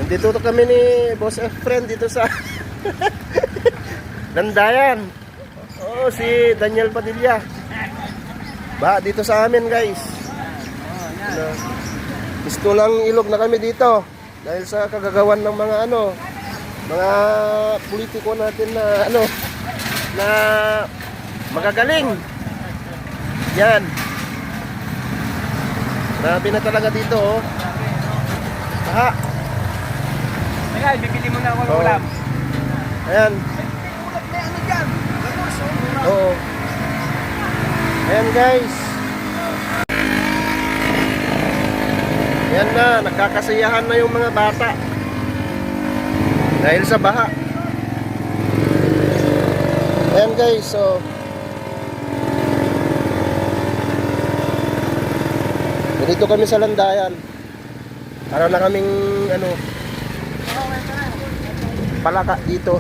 Dito to kami ni Boss Friend dito sa Landayan. Oh, si Daniel Padilla. Ba, dito sa amin, guys. Ano, gusto lang ilog na kami dito dahil sa kagagawan ng mga mga politiko natin na na magagaling. Yan. Grabe na talaga dito, oh. Baha. Ayan, bibili mo na ako ng ulam. Ayan. May ano dyan? Oo. Ayan, guys. Ayan na, nagkakasiyahan na yung mga bata dahil sa baha. Ayan, guys, so dito kami sa Landayan. Para na kaming palaka dito.